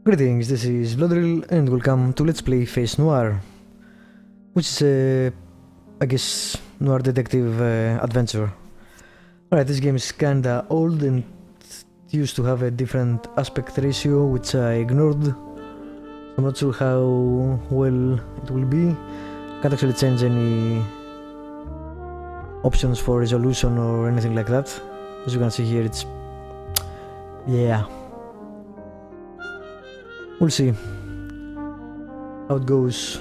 Greetings, this is Vlodril and welcome to Let's Play Face Noir, which is a, I guess, noir detective adventure. Alright, this game is kinda old and it used to have a different aspect ratio, which I ignored. I'm not sure how well it will be. Can't actually change any options for resolution or anything like that. As you can see here, it's... yeah. We'll see how it goes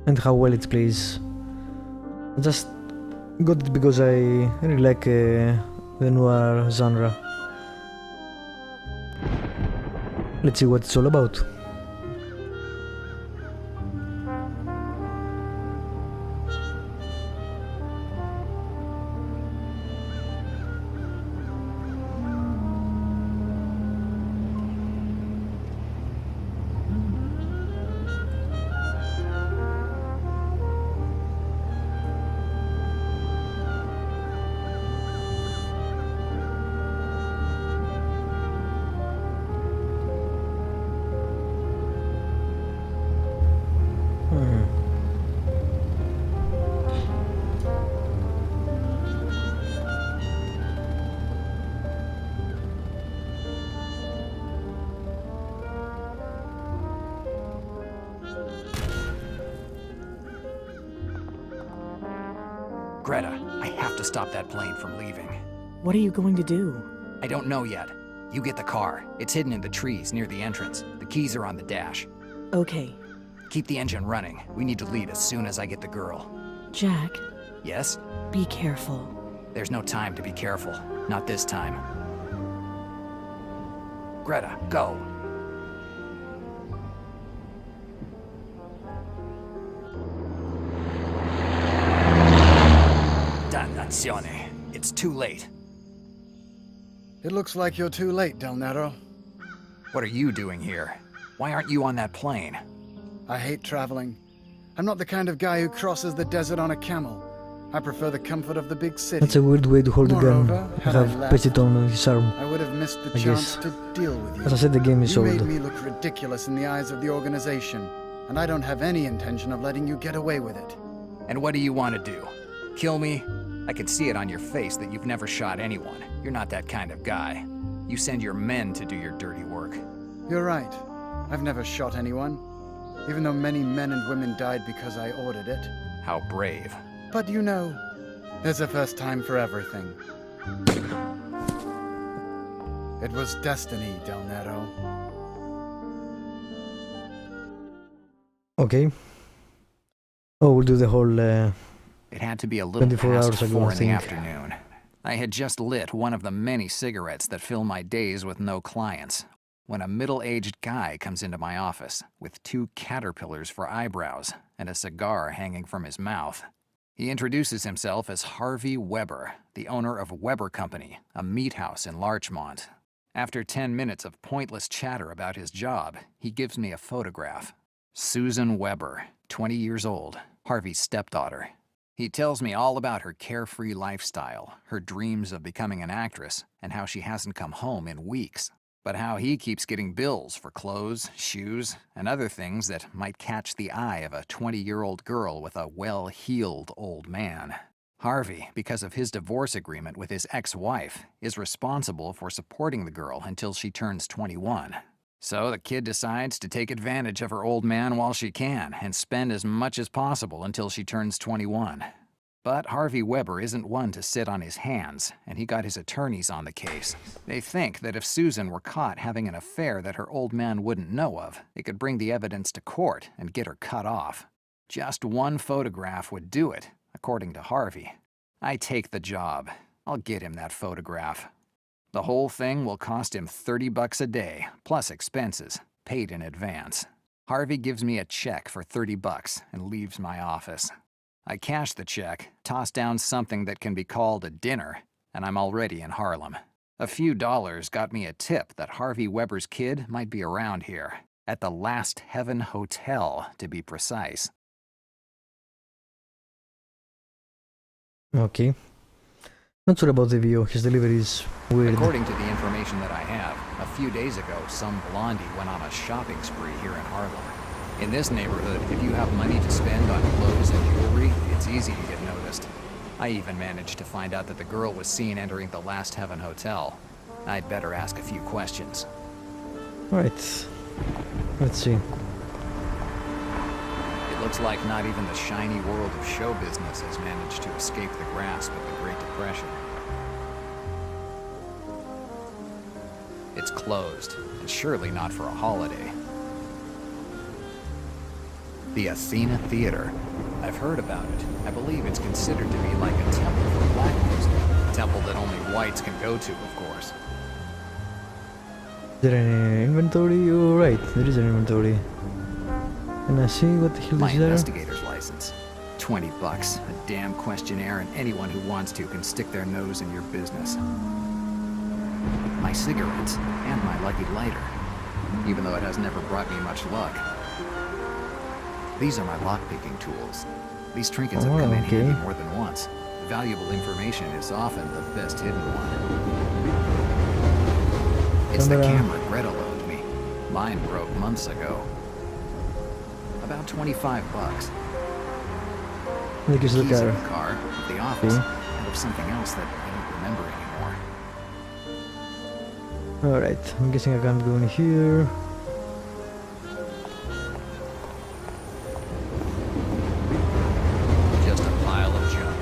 and how well it plays. I just got it because I really like the noir genre. Let's see what it's all about. Greta, I have to stop that plane from leaving. What are you going to do? I don't know yet. You get the car. It's hidden in the trees near the entrance. The keys are on the dash. Okay. Keep the engine running. We need to leave as soon as I get the girl. Jack, Yes? be careful. There's no time to be careful. Not this time. Greta, go. Dannazione. It's too late. It looks like you're too late, Del Nero. What are you doing here? Why aren't you on that plane? I hate traveling. I'm not the kind of guy who crosses the desert on a camel. I prefer the comfort of the big city. That's a weird way to hold a gun. Moreover, I had I have left, placed it on his arm. I would have missed the I chance guess. to deal with you. As I said, the game is You old. made me look ridiculous in the eyes of the organization, and I don't have any intention of letting you get away with it. And what do you want to do? Kill me? I can see it on your face that you've never shot anyone. You're not that kind of guy. You send your men to do your dirty work. You're right. I've never shot anyone, even though many men and women died because I ordered it. How brave. But you know, there's a first time for everything. It was destiny, Del Nero. Okay. Oh, we'll do the whole... It had to be a little 24 past hours ago, 4 I in the think. afternoon. I had just lit one of the many cigarettes that fill my days with no clients, when a middle-aged guy comes into my office with 2 caterpillars for eyebrows and a cigar hanging from his mouth. He introduces himself as Harvey Weber, the owner of Weber Company, a meat house in Larchmont. After 10 minutes of pointless chatter about his job, he gives me a photograph. Susan Weber, 20 years old, Harvey's stepdaughter. He tells me all about her carefree lifestyle, her dreams of becoming an actress, and how she hasn't come home in weeks. But how he keeps getting bills for clothes, shoes, and other things that might catch the eye of a 20-year-old girl with a well-heeled old man. Harvey, because of his divorce agreement with his ex-wife, is responsible for supporting the girl until she turns 21. So the kid decides to take advantage of her old man while she can and spend as much as possible until she turns 21. But Harvey Weber isn't one to sit on his hands, and he got his attorneys on the case. They think that if Susan were caught having an affair that her old man wouldn't know of, they could bring the evidence to court and get her cut off. Just one photograph would do it, according to Harvey. I take the job. I'll get him that photograph. The whole thing will cost him $30 a day, plus expenses, paid in advance. Harvey gives me a check for $30 and leaves my office. I cash the check, toss down something that can be called a dinner, and I'm already in Harlem. A few dollars got me a tip that Harvey Weber's kid might be around here, at the Last Heaven Hotel, to be precise. Okay. Not sure about the view, his delivery is weird. According to the information that I have, a few days ago, some blondie went on a shopping spree here in Harlem. In this neighborhood, if you have money to spend on clothes and jewelry, it's easy to get noticed. I even managed to find out that the girl was seen entering the Last Heaven Hotel. I'd better ask a few questions. Alright, let's see. It looks like not even the shiny world of show business has managed to escape the grasp of the Great Depression. It's closed, and surely not for a holiday. The Athena Theater. I've heard about it. I believe it's considered to be like a temple for black music. A temple that only whites can go to, of course. Is there any inventory? Oh, right, there is an inventory. Can I see what the hell My is there? investigator's license. $20, a damn questionnaire, and anyone who wants to can stick their nose in your business. My cigarettes, and my lucky lighter, even though it has never brought me much luck. These are my lockpicking tools. These trinkets have come in handy more than once. Valuable information is often the best hidden one. It's the camera Greta loaned me. Mine broke months ago. About $25. Look at the Keys car. of the car, of the office, and of something else that I don't remember anymore. Alright, I'm guessing I can't go in here. Just a pile of junk.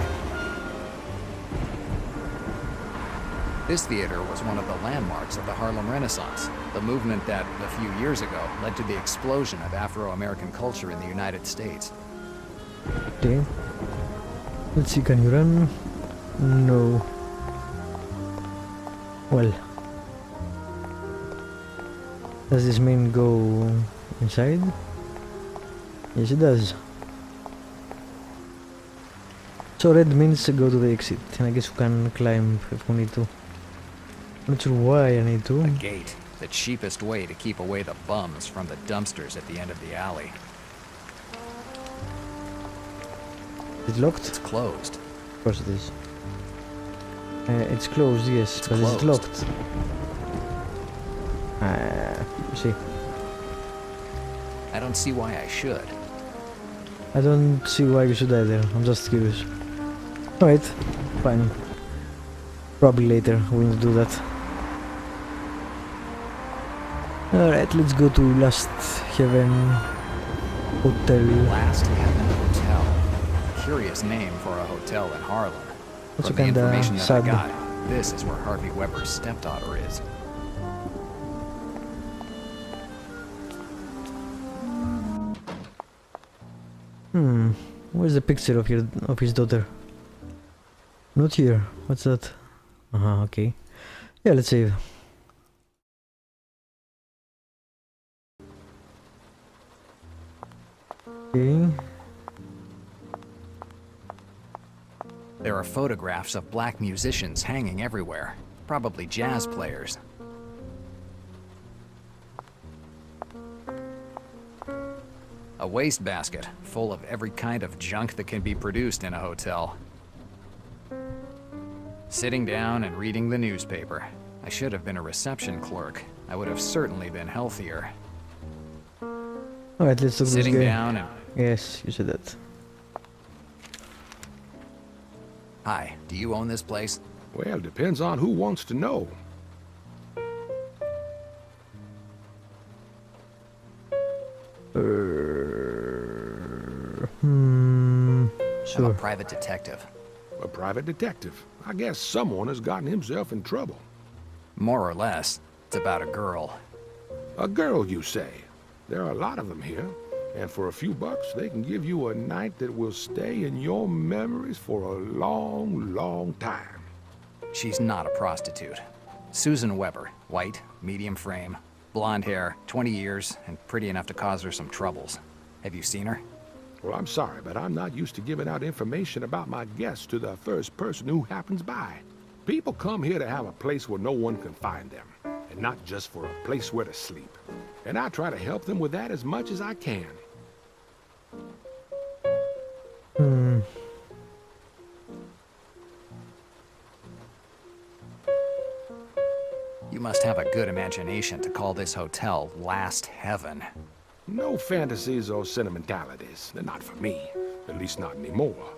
This theater was one of the landmarks of the Harlem Renaissance, the movement that, a few years ago, led to the explosion of Afro-American culture in the United States. Okay. Let's see, can you run? No. Well. Does this mean go inside? Yes, it does. So red means go to the exit, and I guess we can climb if we need to. Not sure why I need to. A gate, the cheapest way to keep away the bums from the dumpsters at the end of the alley. Is it locked? It's closed. Of course it is. It's closed, yes, It's but it's closed. locked. See. I don't see why I should. I don't see why you should either. I'm just curious. Alright, fine. Probably later we'll do that. Alright, let's go to Last Heaven Hotel. Last Heaven Hotel. Curious name for a hotel in Harlem. Also From the kinda information that I sad. got, this is where Harvey Weber's stepdaughter is. Where's the picture of his daughter? Not here. What's that? Okay. Yeah, let's save. Okay. There are photographs of black musicians hanging everywhere, probably jazz players. A wastebasket full of every kind of junk that can be produced in a hotel. Sitting down and reading the newspaper. I should have been a reception clerk. I would have certainly been healthier. Alright, let's talk to this Sitting guy. down and... Yes, you said that. Hi, do you own this place? Well, depends on who wants to know. I'm a Sure. private detective. A private detective. I guess someone has gotten himself in trouble. More or less. It's about a girl. A girl, you say? There are a lot of them here. And for a few bucks, they can give you a night that will stay in your memories for a long, long time. She's not a prostitute. Susan Weber, white, medium frame, blonde hair, 20 years, and pretty enough to cause her some troubles. Have you seen her? Well, I'm sorry, but I'm not used to giving out information about my guests to the first person who happens by. People come here to have a place where no one can find them, and not just for a place where to sleep. And I try to help them with that as much as I can. must have a good imagination to call this hotel Last Heaven. No fantasies or sentimentalities. They're not for me. At least not anymore.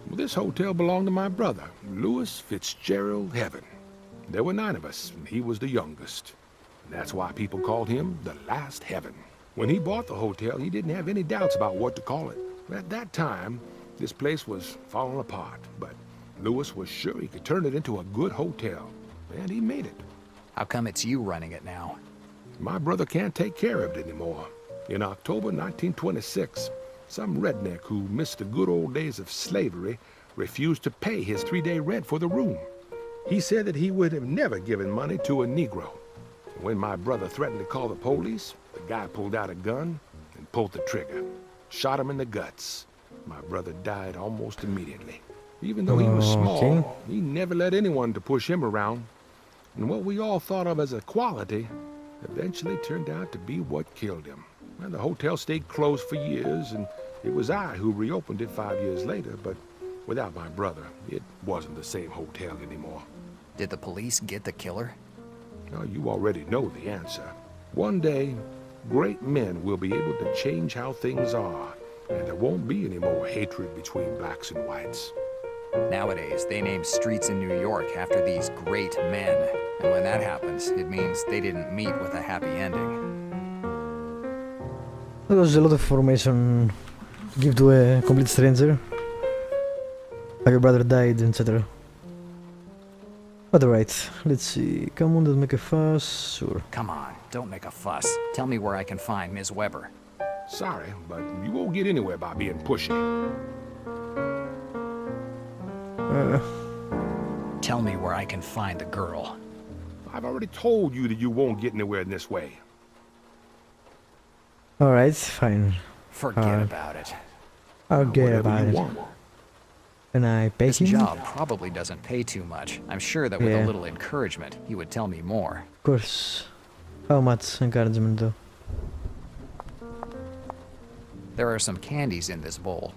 This hotel belonged to my brother, Louis Fitzgerald Heaven. There were 9 of us, and he was the youngest. And that's why people called him the Last Heaven. When he bought the hotel, he didn't have any doubts about what to call it. At that time, this place was falling apart, but Louis was sure he could turn it into a good hotel, and he made it. How come it's you running it now? My brother can't take care of it anymore. In October 1926, some redneck who missed the good old days of slavery refused to pay his 3-day rent for the room. He said that he would have never given money to a Negro. When my brother threatened to call the police, the guy pulled out a gun and pulled the trigger. Shot him in the guts. My brother died almost immediately. Even though he was small, he never let anyone to push him around. And what we all thought of as equality eventually turned out to be what killed him. And the hotel stayed closed for years, and it was I who reopened it 5 years later, but without my brother, it wasn't the same hotel anymore. Did the police get the killer? Now, you already know the answer. One day, great men will be able to change how things are, and there won't be any more hatred between blacks and whites. Nowadays, they name streets in New York after these great men. And when that happens, it means they didn't meet with a happy ending. That was a lot of information to give to a complete stranger. Like your brother died, etc. But alright, let's see. Come on, don't make a fuss. Sure. Come on, don't make a fuss. Tell me where I can find Ms. Weber. Sorry, but you won't get anywhere by being pushy. Tell me where I can find the girl. I've already told you that you won't get anywhere in this way. Alright, fine. Forget about it. I'll get Whatever about you it. want. Can I pay This him? job probably doesn't pay too much. I'm sure that with Yeah. a little encouragement, he would tell me more. Of course. How much encouragement though? There are some candies in this bowl.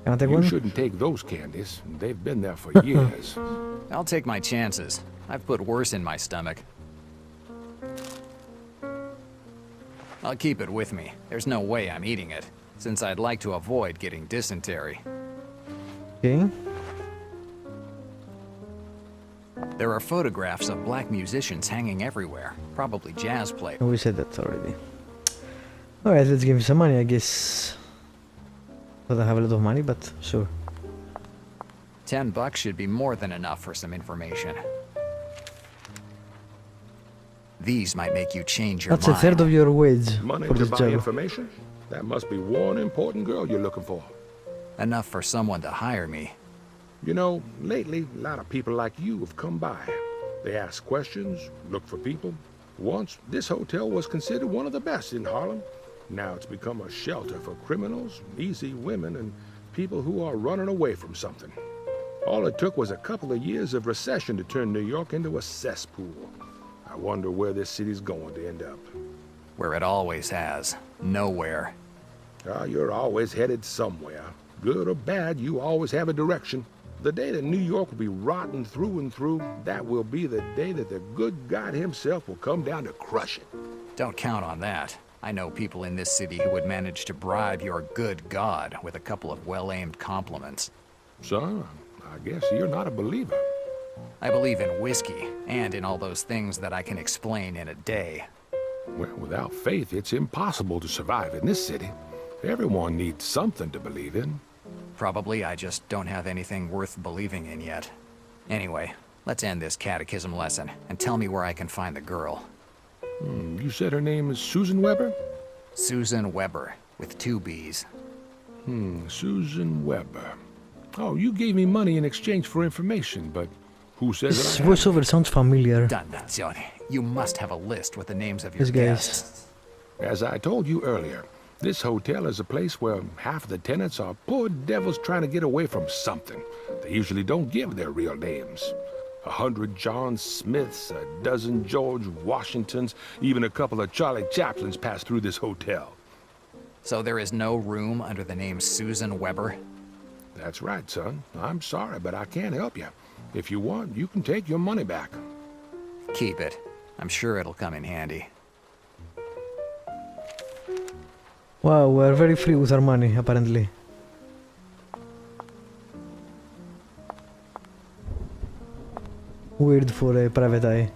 Can I take You one? shouldn't take those candies. They've been there for years. I'll take my chances. I've put worse in my stomach. I'll keep it with me. There's no way I'm eating it, since I'd like to avoid getting dysentery. Okay. There are photographs of black musicians hanging everywhere, probably jazz players. We said that already. Alright, let's give him some money, I guess. Don't have a lot of money, but sure. $10 should be more than enough for some information. These might make you change your That's a mind. third of your wage Money for to this buy job. information? That must be one important girl you're looking for. Enough for someone to hire me. You know, lately, a lot of people like you have come by. They ask questions, look for people. Once, this hotel was considered one of the best in Harlem. Now it's become a shelter for criminals, easy women, and people who are running away from something. All it took was a couple of years of recession to turn New York into a cesspool. I wonder where this city's going to end up. Where it always has. Nowhere. You're always headed somewhere. Good or bad, you always have a direction. The day that New York will be rotten through and through, that will be the day that the good God himself will come down to crush it. Don't count on that. I know people in this city who would manage to bribe your good God with a couple of well-aimed compliments. Son, I guess you're not a believer. I believe in whiskey, and in all those things that I can explain in a day. Well, without faith, it's impossible to survive in this city. Everyone needs something to believe in. Probably I just don't have anything worth believing in yet. Anyway, let's end this catechism lesson, and tell me where I can find the girl. You said her name is Susan Weber? Susan Weber, with 2 B's. Susan Weber. Oh, you gave me money in exchange for information, but who says This that I have? voiceover sounds familiar. Dannazione. You must have a list with the names of your These guys. guests. As I told you earlier, this hotel is a place where half the tenants are poor devils trying to get away from something. They usually don't give their real names. 100 John Smiths, a dozen George Washingtons, even a couple of Charlie Chaplins pass through this hotel. So there is no room under the name Susan Weber? That's right, son. I'm sorry, but I can't help you. If you want, you can take your money back. Keep it. I'm sure it'll come in handy. Wow, we're very free with our money, apparently. Weird for a private eye.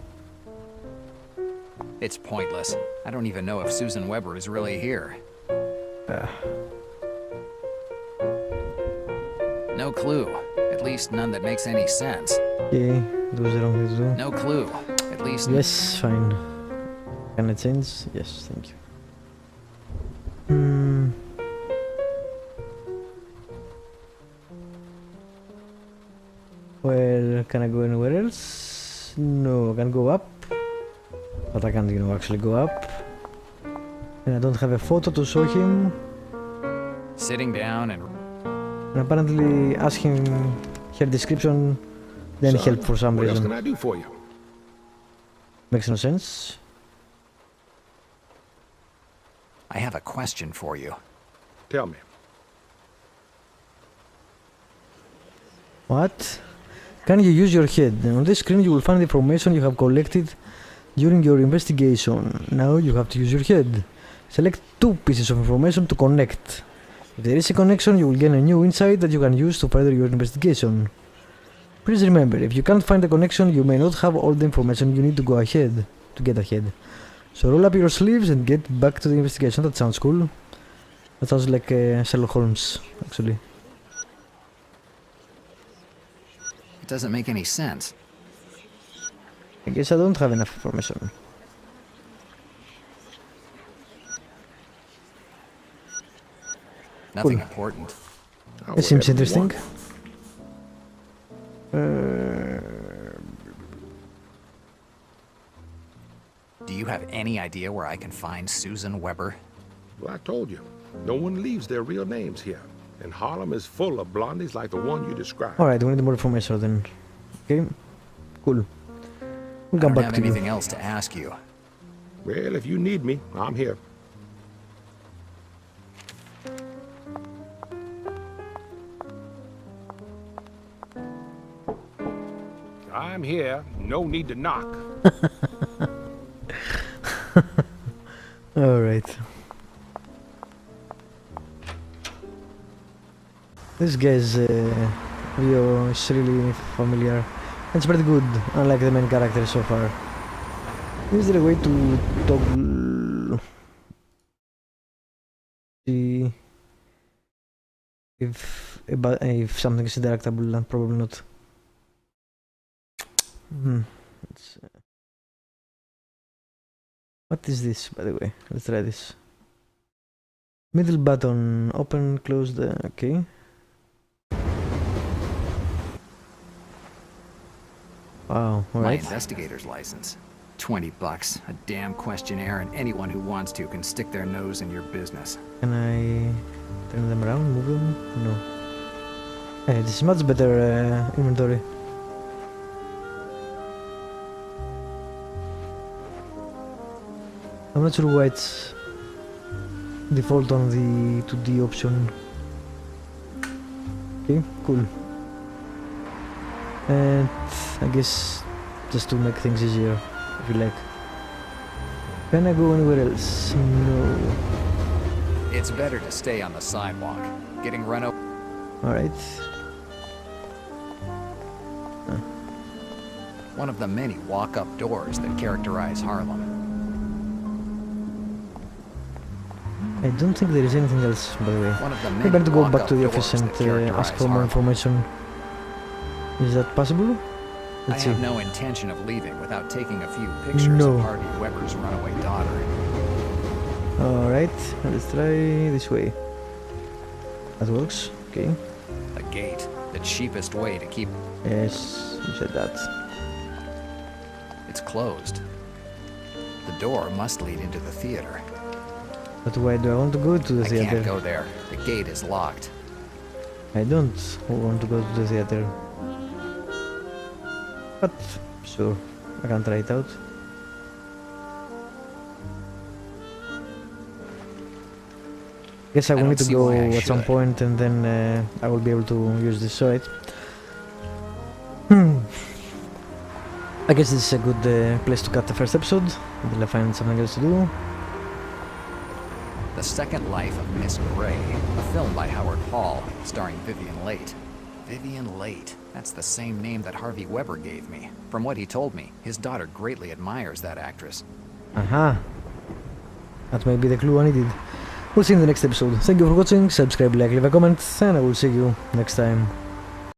It's pointless. I don't even know if Susan Weber is really here. No clue. At least none that makes any sense. Okay, that was the wrong thing to do. No clue. At least... Yes, fine. Can I change? Yes, thank you. Well, can I go anywhere else? No, I can go up. But I can't, actually go up. And I don't have a photo to show him. Sitting down and... And apparently asking her description didn't help for some what reason. else can I do for you? Makes no sense. I have a question for you. Tell me. What? Can you use your head? On this screen you will find the information you have collected during your investigation. Now you have to use your head. Select two pieces of information to connect. If there is a connection, you will gain a new insight that you can use to further your investigation. Please remember, if you can't find the connection, you may not have all the information you need to get ahead. So roll up your sleeves and get back to the investigation. That sounds cool. That sounds like Sherlock Holmes, actually. It doesn't make any sense. I guess I don't have enough information. Nothing Cool. important. Oh, It seems whatever you interesting. want. Do you have any idea where I can find Susan Weber? Well, I told you. No one leaves their real names here. And Harlem is full of blondies like the one you described. Alright, we need more information then. Okay, cool. We'll I come don't back have to you. anything else to ask you. Well, if you need me, I'm here. I'm here. No need to knock. Alright. This guy's video is really familiar. It's pretty good, unlike the main character so far. Is there a way to toggle... See if something is interactable? Probably not. Let's, what is this, by the way? Let's try this. Middle button, open, close the... okay. Wow, My alright. investigator's license. $20. A damn questionnaire, and anyone who wants to can stick their nose in your business. Can I turn them around, move them? No. Hey, this is much better inventory. I'm not sure why it's default on the 2D option. Okay, cool. And I guess just to make things easier, if you like. Can I go anywhere else? No. It's better to stay on the sidewalk. Getting run over. Alright. One of the many walk-up doors that characterize Harlem. I don't think there is anything else, by the way. One of the I'm many going to go back walk-up to the doors office and that characterize ask for more Harlem. information. Is that possible? I Let's see. have no intention of leaving without taking a few pictures No. of Harvey Weber's runaway daughter. Alright, let's try this way. That works, okay. A gate, the cheapest way to keep... Yes, you said that. It's closed. The door must lead into the theater. But why do I want to go to the I theater? can't go there. The gate is locked. I don't want to go to the theater. But, sure, I can try it out. Guess I will don't need to see go why I at some should. point and then I will be able to use this, alright. I guess this is a good place to cut the first episode until I find something else to do. The Second Life of Miss Gray, a film by Howard Hall, starring Vivian Leight. Vivian Leight. That's the same name that Harvey Weber gave me. From what he told me, his daughter greatly admires that actress. Aha. That may be the clue I needed. We'll see you in the next episode. Thank you for watching, subscribe, like, leave a comment, and I will see you next time.